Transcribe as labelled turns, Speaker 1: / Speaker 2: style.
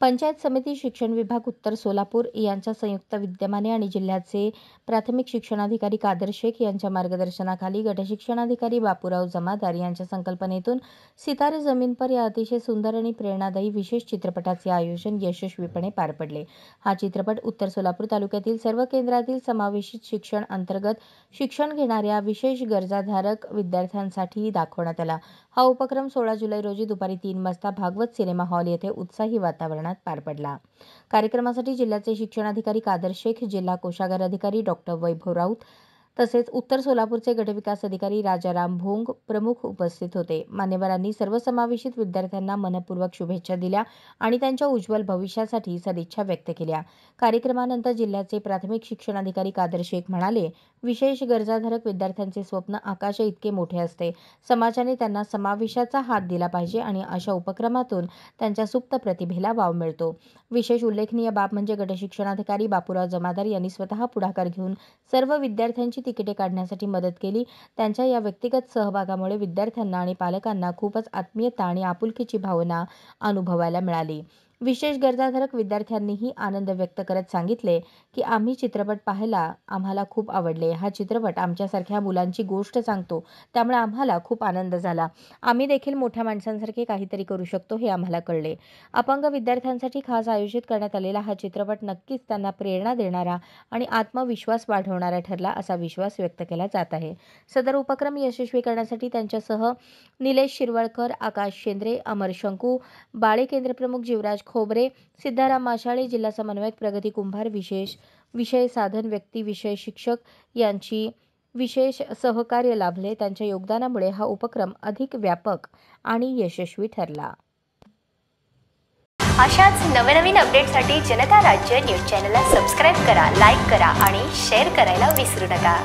Speaker 1: पंचायत समिती शिक्षण विभाग उत्तर सोलापूर यांच्या संयुक्त विद्यमाने आणि जिल्ह्याचे प्राथमिक शिक्षणाधिकारी कादर शेख यांच्या मार्गदर्शनाखाली गटशिक्षणाधिकारी बापूराव जमादार यांच्या संकल्पनेतून सितारे जमीन पर या अतिशय सुंदर आणि प्रेरणादायी विशेष चित्रपटाचे आयोजन यशस्वीपणे पार पडले। हा चित्रपट उत्तर सोलापूर तालुक्यातील सर्व केंद्रातील समावेशित शिक्षण अंतर्गत शिक्षण घेणाऱ्या विशेष गरजाधारक विद्यार्थ्यांसाठी दाखवण्यात आला। हा उपक्रम 16 जुलै रोजी दुपारी 3 वाजता भागवत सिनेमा हॉल येथे उत्साही वातावरणात पार पडला। कार्यक्रमासाठी जिल्ह्याचे शिक्षणाधिकारी कादर शेख, जिल्हा कोषागार अधिकारी डॉक्टर वैभव राऊत तसेच उत्तर सोलापूरचे गटविकास अधिकारी राजाराम भोंग प्रमुख उपस्थित होते। मान्यवरांनी सर्वसमावेशित विद्यार्थ्यांना मनपूर्वक शुभेच्छा दिल्या आणि त्यांच्या उज्ज्वल भविष्यासाठी सदिच्छा व्यक्त केल्या। कार्यक्रमानंतर जिल्ह्याचे प्राथमिक शिक्षणाधिकारी कादर शेख म्हणाले, विशेष गरजाधारक विद्यार्थ्यांचे स्वप्न आकाश इतके मोठे असते। समाजाने त्यांना समावेशाचा हात दिला पाहिजे आणि अशा उपक्रमातून त्यांच्या सुप्त प्रतिभेला वाव मिळतो। विशेष उल्लेखनीय बाब म्हणजे गटशिक्षणाधिकारी बापूराव जमादार यांनी स्वतः पुढाकार घेऊन सर्व विद्यार्थ्यांची तिकिटे काढण्यासाठी मदत केली। त्यांच्या या व्यक्तिगत सहभागामुळे विद्यार्थ्यांना आणि पालकांना खूपच आत्मीयता आणि आपुलकीची भावना अनुभवायला मिळाली। विशेष गरजाधारक विद्यार्थ्यांनीही आनंद व्यक्त करत सांगितले की आम्ही चित्रपट पाहायला आम्हाला खूप आवडले। हा चित्रपट आमच्यासारख्या मुलांची गोष्ट सांगतो, त्यामुळे आम्हाला खूप आनंद झाला। आम्ही देखील मोठ्या माणसांसारखे काहीतरी करू शकतो हे आम्हाला कळले। अपंग विद्यार्थ्यांसाठी खास आयोजित करण्यात आलेला हा चित्रपट नक्कीच त्यांना प्रेरणा देणारा आणि आत्मविश्वास वाढवणारा ठरला असा विश्वास व्यक्त केला जात आहे। सदर उपक्रम यशस्वी करण्यासाठी त्यांच्यासह निलेश शिरवळकर, आकाश शेंद्रे, अमर शंकू, बाळे केंद्रप्रमुख जीवराज खोबरे, सिद्धाराम माशाळे, जिल्हा समन्वयक प्रगती कुंभार, विषय साधन व्यक्ती विषय शिक्षक यांची विशेष सहकार्य लाभले। त्यांच्या योगदानामुळे हा उपक्रम अधिक व्यापक आणि यशस्वी ठरला।
Speaker 2: अशाच नवनवीन अपडेटसाठी जनता राज्य न्यूज चॅनलला सबस्क्राइब करा, लाईक करा आणि शेअर करायला विसरू नका।